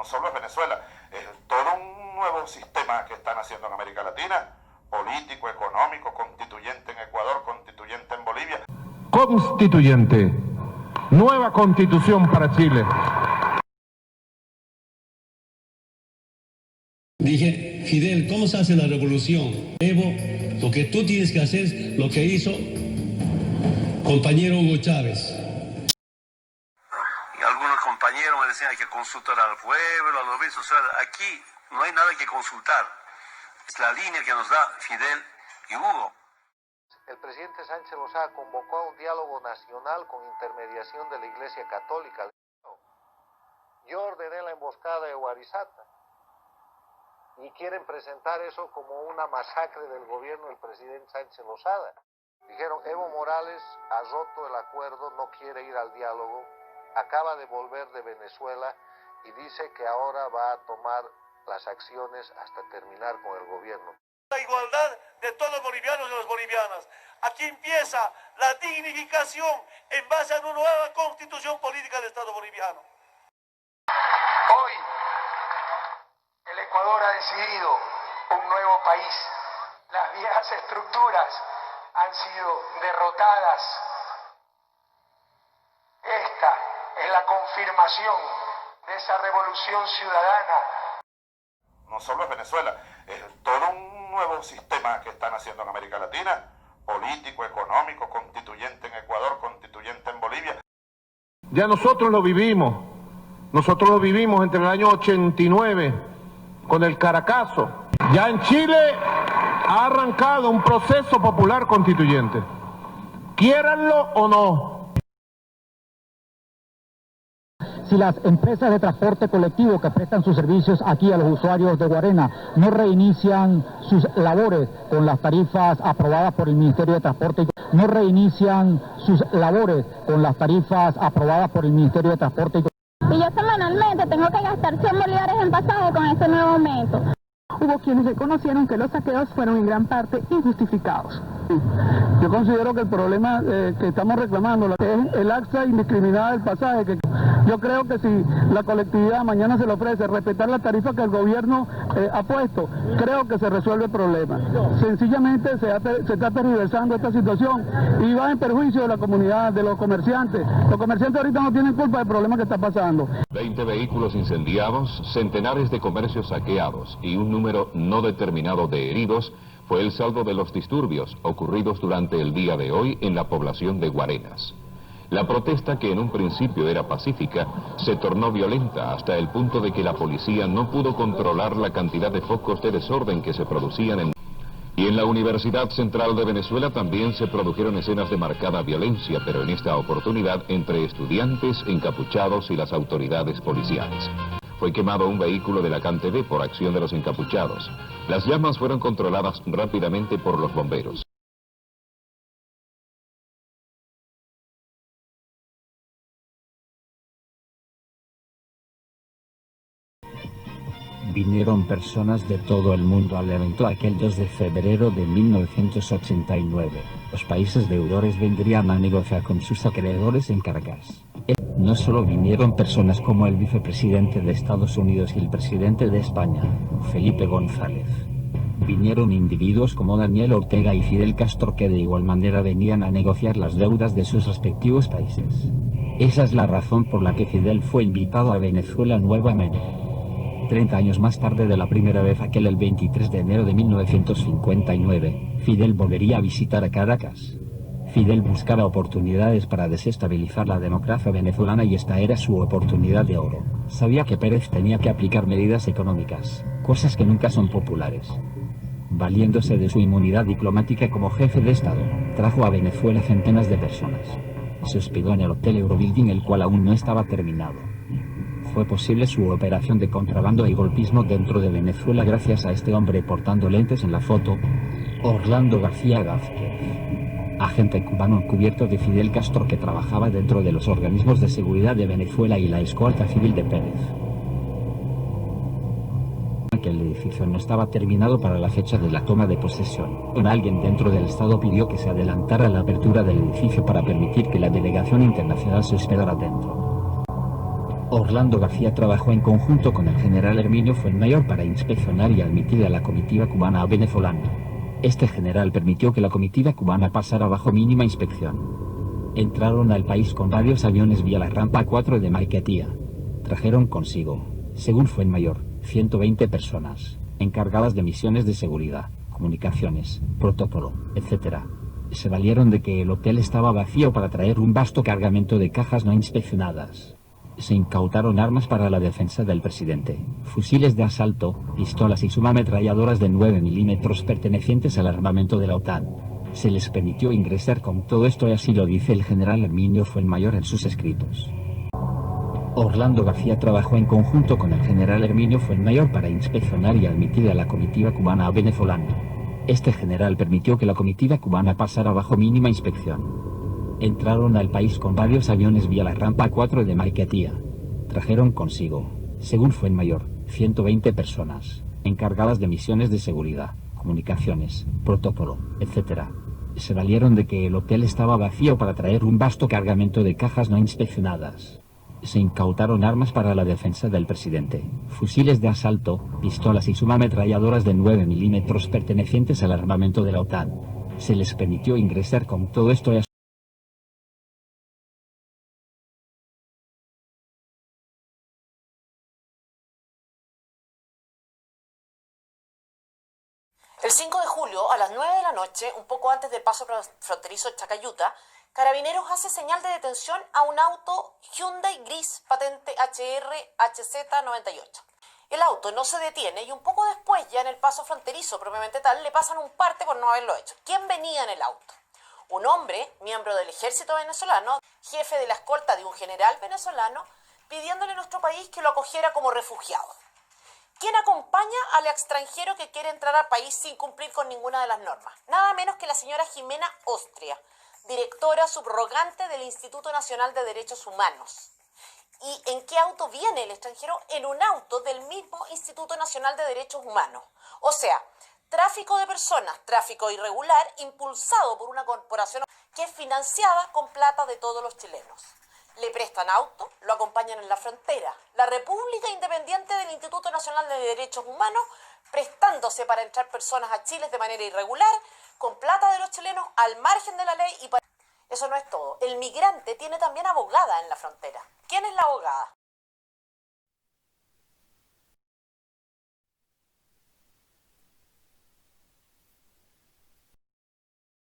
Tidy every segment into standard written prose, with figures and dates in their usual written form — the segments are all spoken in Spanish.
no solo es Venezuela, es todo un nuevo sistema que están haciendo en América Latina, político, económico, constituyente en Ecuador, constituyente en Bolivia. Constituyente, nueva constitución para Chile. Dije, Fidel, ¿cómo se hace la revolución? Evo, lo que tú tienes que hacer es lo que hizo compañero Hugo Chávez. Y algunos compañeros me decían hay que consultar al pueblo, a los vecinos. O sea, aquí no hay nada que consultar. Es la línea que nos da Fidel y Hugo. El presidente Sánchez Lozada convocó a un diálogo nacional con intermediación de la Iglesia Católica. Yo ordené la emboscada de Huarizata y quieren presentar eso como una masacre del gobierno del presidente Sánchez Lozada. Dijeron, Evo Morales ha roto el acuerdo, no quiere ir al diálogo, acaba de volver de Venezuela y dice que ahora va a tomar las acciones hasta terminar con el gobierno. La igualdad de todos los bolivianos y las bolivianas. Aquí empieza la dignificación en base a una nueva constitución política del Estado boliviano. Hoy el Ecuador ha decidido un nuevo país. Las viejas estructuras han sido derrotadas. Esta es la confirmación de esa revolución ciudadana. No solo es Venezuela, es todo un nuevo sistema que están haciendo en América Latina, político, económico, constituyente en Ecuador, constituyente en Bolivia. Ya nosotros lo vivimos entre el año 89 con el Caracazo. Ya en Chile ha arrancado un proceso popular constituyente, quiéranlo o no. Si las empresas de transporte colectivo que prestan sus servicios aquí a los usuarios de Guarena no reinician sus labores con las tarifas aprobadas por el Ministerio de Transporte, Y yo semanalmente tengo que gastar 100 bolívares en pasaje con este nuevo aumento. Hubo quienes reconocieron que los saqueos fueron en gran parte injustificados. Yo considero que el problema que estamos reclamando es el acta indiscriminada del pasaje. Que yo creo que si la colectividad mañana se le ofrece respetar la tarifa que el gobierno ha puesto, creo que se resuelve el problema. Sencillamente se está tergiversando esta situación y va en perjuicio de la comunidad, de los comerciantes. Los comerciantes ahorita no tienen culpa del problema que está pasando. 20 vehículos incendiados, centenares de comercios saqueados y un número no determinado de heridos fue el saldo de los disturbios ocurridos durante el día de hoy en la población de Guarenas. La protesta, que en un principio era pacífica, se tornó violenta hasta el punto de que la policía no pudo controlar la cantidad de focos de desorden que se producían Y en la Universidad Central de Venezuela también se produjeron escenas de marcada violencia, pero en esta oportunidad entre estudiantes, encapuchados y las autoridades policiales. Fue quemado un vehículo de la CanTV por acción de los encapuchados. Las llamas fueron controladas rápidamente por los bomberos. Vinieron personas de todo el mundo al evento aquel 2 de febrero de 1989. Los países deudores vendrían a negociar con sus acreedores en Caracas. No solo vinieron personas como el vicepresidente de Estados Unidos y el presidente de España, Felipe González. Vinieron individuos como Daniel Ortega y Fidel Castro, que de igual manera venían a negociar las deudas de sus respectivos países. Esa es la razón por la que Fidel fue invitado a Venezuela nuevamente. 30 años más tarde de la primera vez, aquel el 23 de enero de 1959, Fidel volvería a visitar a Caracas. Fidel buscaba oportunidades para desestabilizar la democracia venezolana y esta era su oportunidad de oro. Sabía que Pérez tenía que aplicar medidas económicas, cosas que nunca son populares. Valiéndose de su inmunidad diplomática como jefe de Estado, trajo a Venezuela centenas de personas. Se hospedó en el Hotel Eurobuilding, el cual aún no estaba terminado. Fue posible su operación de contrabando y golpismo dentro de Venezuela gracias a este hombre portando lentes en la foto, Orlando García Gázquez, agente cubano encubierto de Fidel Castro que trabajaba dentro de los organismos de seguridad de Venezuela y la escolta civil de Pérez. Que el edificio no estaba terminado para la fecha de la toma de posesión. Alguien dentro del Estado pidió que se adelantara la apertura del edificio para permitir que la delegación internacional se hospedara dentro. Orlando García trabajó en conjunto con el general Herminio Fuenmayor para inspeccionar y admitir a la comitiva cubana venezolana. Este general permitió que la comitiva cubana pasara bajo mínima inspección. Entraron al país con varios aviones vía la rampa 4 de Maiquetía. Trajeron consigo, según Fuenmayor, 120 personas, encargadas de misiones de seguridad, comunicaciones, protocolo, etc. Se valieron de que el hotel estaba vacío para traer un vasto cargamento de cajas no inspeccionadas. Se incautaron armas para la defensa del presidente, fusiles de asalto, pistolas y subametralladoras de 9 milímetros pertenecientes al armamento de la OTAN. Se les permitió ingresar con todo esto y así lo dice el general Herminio Fuenmayor en sus escritos. Orlando García trabajó en conjunto con el general Herminio Fuenmayor para inspeccionar y admitir a la comitiva cubana venezolana. Este general permitió que la comitiva cubana pasara bajo mínima inspección. Entraron al país con varios aviones vía la rampa 4 de Maiquetía. Trajeron consigo, según Fuenmayor, 120 personas, encargadas de misiones de seguridad, comunicaciones, protocolo, etc. Se valieron de que el hotel estaba vacío para traer un vasto cargamento de cajas no inspeccionadas. Se incautaron armas para la defensa del presidente, fusiles de asalto, pistolas y subametralladoras de 9 milímetros pertenecientes al armamento de la OTAN. Se les permitió ingresar con todo esto y El 5 de julio, a las 9 de la noche, un poco antes del paso fronterizo de Chacayuta, Carabineros hace señal de detención a un auto Hyundai gris patente HRHZ98. El auto no se detiene y un poco después, ya en el paso fronterizo propiamente tal, le pasan un parte por no haberlo hecho. ¿Quién venía en el auto? Un hombre, miembro del ejército venezolano, jefe de la escolta de un general venezolano, pidiéndole a nuestro país que lo acogiera como refugiado. ¿Quién acompaña al extranjero que quiere entrar al país sin cumplir con ninguna de las normas? Nada menos que la señora Jimena Ostria, directora subrogante del Instituto Nacional de Derechos Humanos. ¿Y en qué auto viene el extranjero? En un auto del mismo Instituto Nacional de Derechos Humanos. O sea, tráfico de personas, tráfico irregular, impulsado por una corporación que es financiada con plata de todos los chilenos. Le prestan auto, lo acompañan en la frontera. La República Independiente del Instituto Nacional de Derechos Humanos, prestándose para entrar personas a Chile de manera irregular, con plata de los chilenos, al margen de la ley y para... Eso no es todo. El migrante tiene también abogada en la frontera. ¿Quién es la abogada?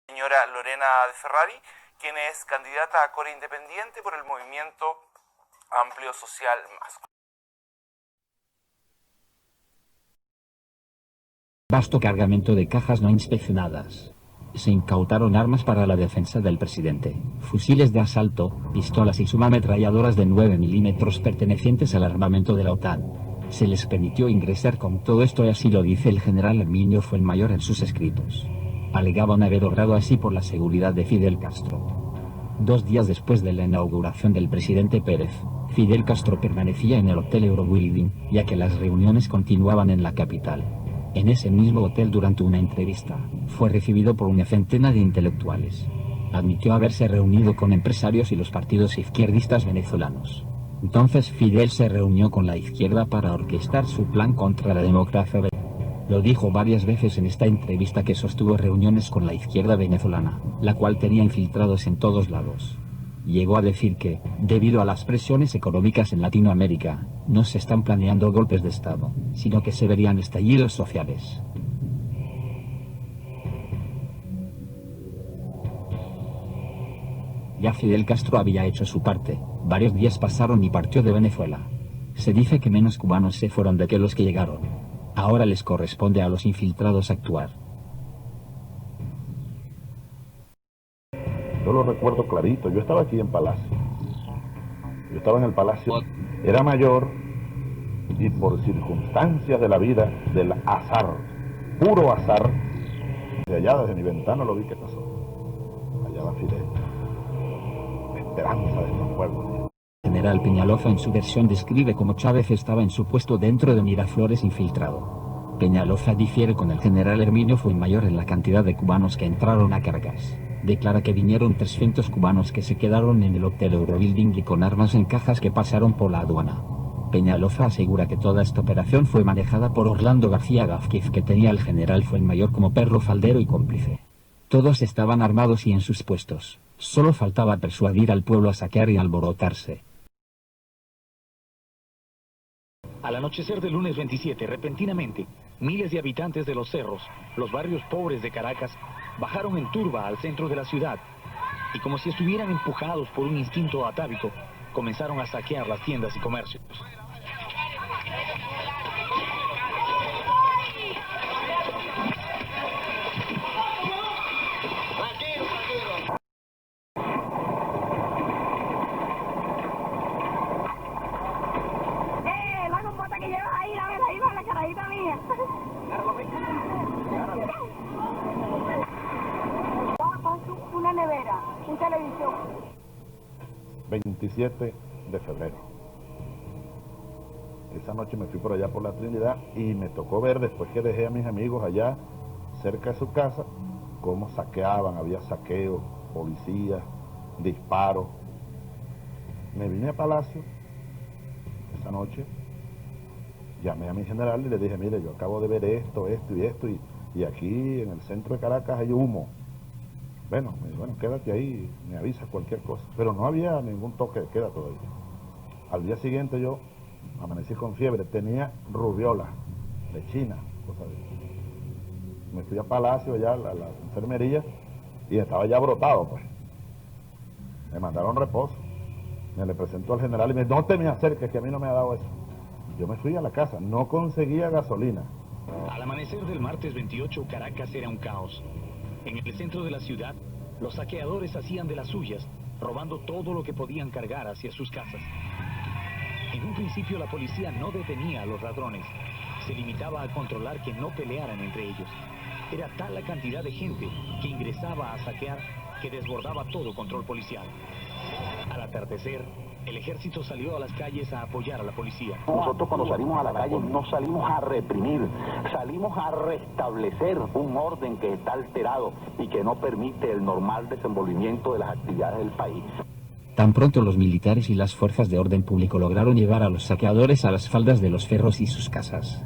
Señora Lorena de Ferrari, quien es candidata a core independiente por el Movimiento Amplio Social Más. Vasto cargamento de cajas no inspeccionadas. Se incautaron armas para la defensa del presidente, fusiles de asalto, pistolas y subametralladoras de 9 milímetros pertenecientes al armamento de la OTAN. Se les permitió ingresar con todo esto y así lo dice el general Herminio Fuenmayor en sus escritos. Alegaban haber obrado así por la seguridad de Fidel Castro. 2 días después de la inauguración del presidente Pérez, Fidel Castro permanecía en el Hotel Eurobuilding, ya que las reuniones continuaban en la capital. En ese mismo hotel durante una entrevista, fue recibido por una centena de intelectuales. Admitió haberse reunido con empresarios y los partidos izquierdistas venezolanos. Entonces Fidel se reunió con la izquierda para orquestar su plan contra la democracia. Lo dijo varias veces en esta entrevista que sostuvo reuniones con la izquierda venezolana, la cual tenía infiltrados en todos lados. Llegó a decir que, debido a las presiones económicas en Latinoamérica, no se están planeando golpes de Estado, sino que se verían estallidos sociales. Ya Fidel Castro había hecho su parte. Varios días pasaron y partió de Venezuela. Se dice que menos cubanos se fueron de que los que llegaron. Ahora les corresponde a los infiltrados actuar. Yo lo recuerdo clarito, yo estaba aquí en Palacio. Yo estaba en el Palacio, era mayor y por circunstancias de la vida, del azar, puro azar, de allá desde mi ventana lo vi que pasó. Allá va Fidel, la esperanza de estos pueblos. General Peñaloza en su versión describe cómo Chávez estaba en su puesto dentro de Miraflores infiltrado. Peñaloza difiere con el general Herminio Fuenmayor en la cantidad de cubanos que entraron a Caracas. declara que vinieron 300 cubanos que se quedaron en el Hotel Eurobuilding y con armas en cajas que pasaron por la aduana. Peñaloza asegura que toda esta operación fue manejada por Orlando García Gázquez, que tenía al general Fuenmayor como perro faldero y cómplice. Todos estaban armados y en sus puestos. Solo faltaba persuadir al pueblo a saquear y alborotarse. Al anochecer del lunes 27, repentinamente, miles de habitantes de los cerros, los barrios pobres de Caracas, bajaron en turba al centro de la ciudad y, como si estuvieran empujados por un instinto atávico, comenzaron a saquear las tiendas y comercios. La compota que llevas ahí, la carajita mía. Una nevera, un televisor. 27 de febrero. Esa noche me fui por allá por la Trinidad y me tocó ver, después que dejé a mis amigos allá cerca de su casa, cómo saqueaban, había saqueos, policías, disparos. Me vine a Palacio esa noche, llamé a mi general y le dije, mire, yo acabo de ver esto y aquí en el centro de Caracas hay humo. Bueno, quédate ahí, me avisas cualquier cosa. Pero no había ningún toque de queda todavía. Al día siguiente yo amanecí con fiebre, tenía rubiola de China, cosas de eso. Me fui a Palacio, allá a la enfermería, y estaba ya brotado, pues. Me mandaron reposo. Me le presentó al general y me dijo, no te me acerques, que a mí no me ha dado eso. Yo me fui a la casa, no conseguía gasolina. Al amanecer del martes 28, Caracas era un caos. En el centro de la ciudad, los saqueadores hacían de las suyas, robando todo lo que podían cargar hacia sus casas. En un principio la policía no detenía a los ladrones, se limitaba a controlar que no pelearan entre ellos. Era tal la cantidad de gente que ingresaba a saquear que desbordaba todo control policial. Al atardecer, el ejército salió a las calles a apoyar a la policía. Nosotros cuando salimos a la calle no salimos a reprimir, salimos a restablecer un orden que está alterado y que no permite el normal desenvolvimiento de las actividades del país. Tan pronto los militares y las fuerzas de orden público lograron llevar a los saqueadores a las faldas de los cerros y sus casas.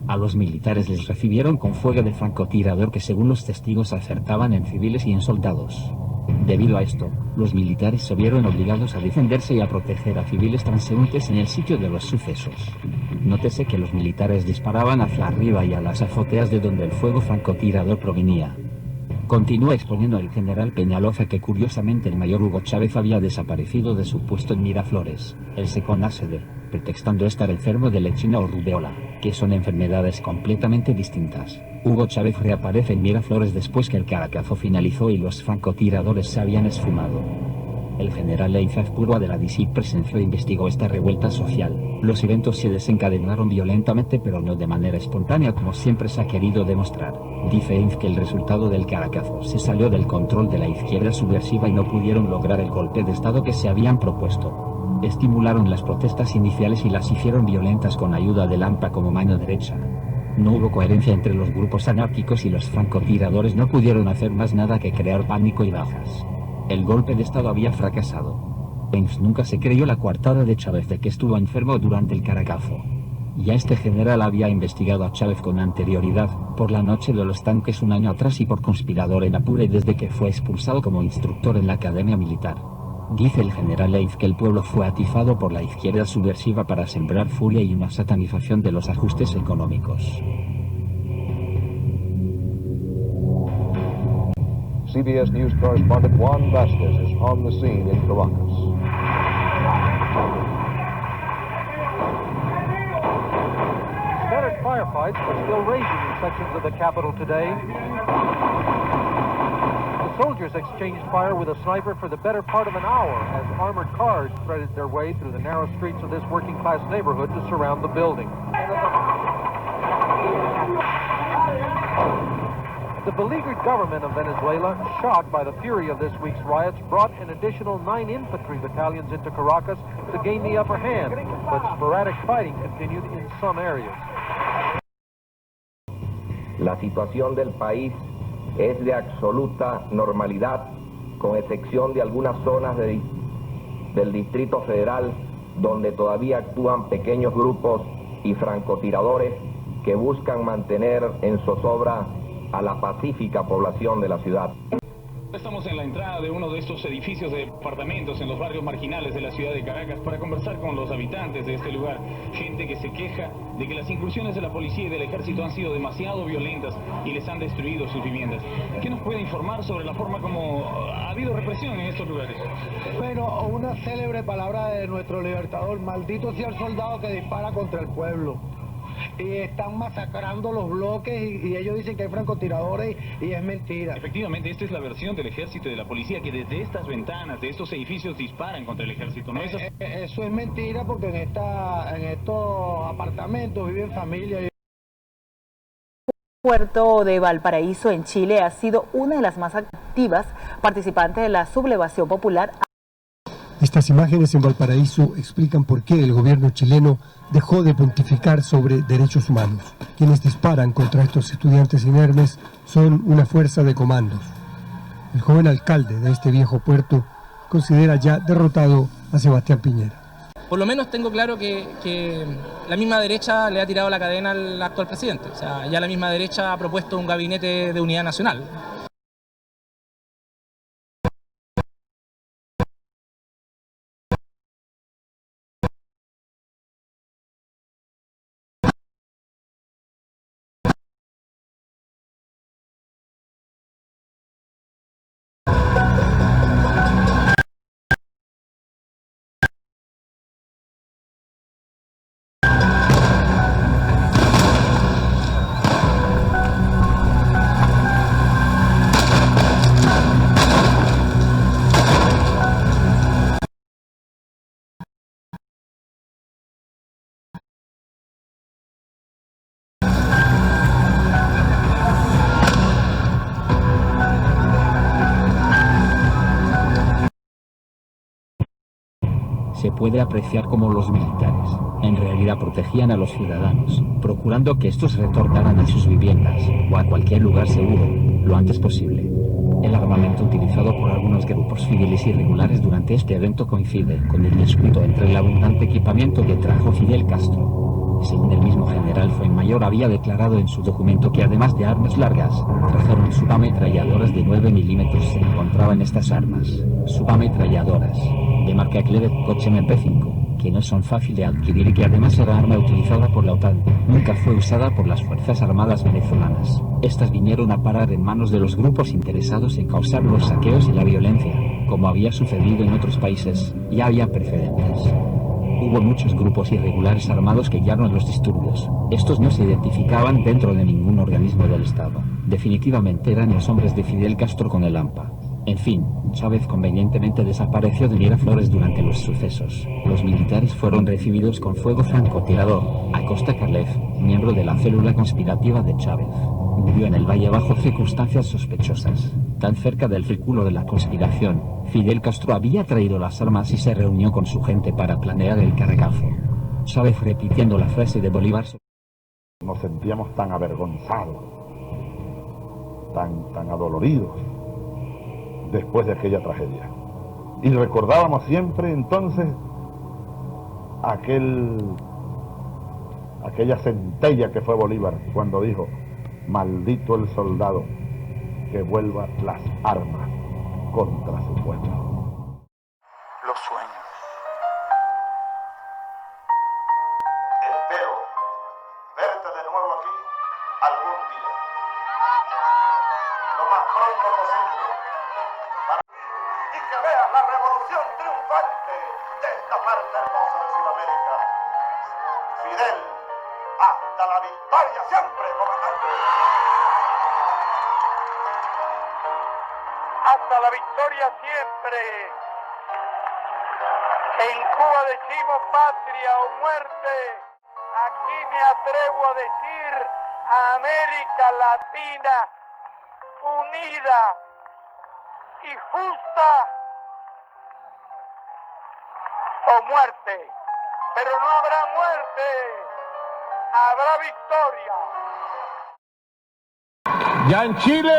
A los militares les recibieron con fuego de francotirador que, según los testigos, acertaban en civiles y en soldados. Debido a esto, los militares se vieron obligados a defenderse y a proteger a civiles transeúntes en el sitio de los sucesos. Nótese que los militares disparaban hacia arriba y a las azoteas de donde el fuego francotirador provenía. Continúa exponiendo el general Peñaloza que curiosamente el mayor Hugo Chávez había desaparecido de su puesto en Miraflores. Él se conoce pretextando estar enfermo de lechina o rubeola, que son enfermedades completamente distintas. Hugo Chávez reaparece en Miraflores después que el Caracazo finalizó y los francotiradores se habían esfumado. El general Leifaz Purua de la DICIC presenció e investigó esta revuelta social. Los eventos se desencadenaron violentamente, pero no de manera espontánea como siempre se ha querido demostrar. Dice Inf que el resultado del Caracazo se salió del control de la izquierda subversiva y no pudieron lograr el golpe de Estado que se habían propuesto. Estimularon las protestas iniciales y las hicieron violentas con ayuda del AMPA como mano derecha. No hubo coherencia entre los grupos anárquicos y los francotiradores no pudieron hacer más nada que crear pánico y bajas. El golpe de Estado había fracasado. Pence nunca se creyó la coartada de Chávez de que estuvo enfermo durante el Caracazo. Ya este general había investigado a Chávez con anterioridad, por la noche de los tanques un año atrás y por conspirador en Apure desde que fue expulsado como instructor en la academia militar. Dice el general Leif que el pueblo fue atizado por la izquierda subversiva para sembrar furia y una satanización de los ajustes económicos. CBS News correspondent Juan Vasquez is on the scene in Caracas. Scattered firefights are still raging in sections of the capital today. The soldiers exchanged fire with a sniper for the better part of an hour as armored cars threaded their way through the narrow streets of this working-class neighborhood to surround the building. The beleaguered government of Venezuela, shocked by the fury of this week's riots, brought an additional 9 infantry battalions into Caracas to gain the upper hand, but sporadic fighting continued in some areas. La situación del país es de absoluta normalidad con excepción de algunas zonas del Distrito Federal, donde todavía actúan pequeños grupos y francotiradores que buscan mantener en zozobra a la pacífica población de la ciudad. Estamos en la entrada de uno de estos edificios de departamentos en los barrios marginales de la ciudad de Caracas para conversar con los habitantes de este lugar. Gente que se queja de que las incursiones de la policía y del ejército han sido demasiado violentas y les han destruido sus viviendas. ¿Qué nos puede informar sobre la forma como ha habido represión en estos lugares? Bueno, una célebre palabra de nuestro libertador: maldito sea el soldado que dispara contra el pueblo. Y están masacrando los bloques y ellos dicen que hay francotiradores y es mentira. Efectivamente, esta es la versión del ejército y de la policía, que desde estas ventanas de estos edificios disparan contra el ejército, ¿no? Eso es mentira, porque en estos apartamentos viven familias. El puerto de Valparaíso en Chile ha sido una de las más activas participantes de la sublevación popular. Estas imágenes en Valparaíso explican por qué el gobierno chileno dejó de pontificar sobre derechos humanos. Quienes disparan contra estos estudiantes inermes son una fuerza de comandos. El joven alcalde de este viejo puerto considera ya derrotado a Sebastián Piñera. Por lo menos tengo claro que la misma derecha le ha tirado la cadena al actual presidente. O sea, ya la misma derecha ha propuesto un gabinete de unidad nacional. Se puede apreciar cómo los militares, en realidad, protegían a los ciudadanos, procurando que estos retornaran a sus viviendas o a cualquier lugar seguro lo antes posible. El armamento utilizado por algunos grupos civiles irregulares durante este evento coincide con el descuido entre el abundante equipamiento que trajo Fidel Castro. Según el mismo general Fuenmayor había declarado en su documento que además de armas largas, trajeron subametralladoras de 9 milímetros. Se encontraban estas armas, subametralladoras, de marca Cledet Coche MP5, que no son fáciles de adquirir y que además era arma utilizada por la OTAN. Nunca fue usada por las Fuerzas Armadas venezolanas. Estas vinieron a parar en manos de los grupos interesados en causar los saqueos y la violencia. Como había sucedido en otros países, ya había precedentes. Hubo muchos grupos irregulares armados que guiaron los disturbios. Estos no se identificaban dentro de ningún organismo del Estado. Definitivamente eran los hombres de Fidel Castro con el AMPA. En fin, Chávez convenientemente desapareció de Miraflores durante los sucesos. Los militares fueron recibidos con fuego francotirador. Acosta Carlef, miembro de la célula conspirativa de Chávez, murió en el Valle bajo circunstancias sospechosas. Tan cerca del círculo de la conspiración, Fidel Castro había traído las armas y se reunió con su gente para planear el cargazo. Chávez repitiendo la frase de Bolívar. Nos sentíamos tan avergonzados, tan adoloridos después de aquella tragedia. Y recordábamos siempre entonces aquella centella que fue Bolívar cuando dijo: maldito el soldado que vuelva las armas contra su pueblo. Los sueños. Espero verte de nuevo aquí algún día, lo más pronto posible, y que veas la revolución triunfante de esta parte hermosa de Sudamérica. Fidel, hasta la victoria siempre, comandante. Hasta la victoria siempre. En Cuba decimos patria o muerte. Aquí me atrevo a decir a América Latina unida y justa o muerte. Pero no habrá muerte, habrá victoria. Ya en Chile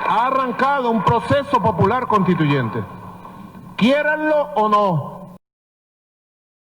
ha arrancado un proceso popular constituyente. Quiéranlo o no,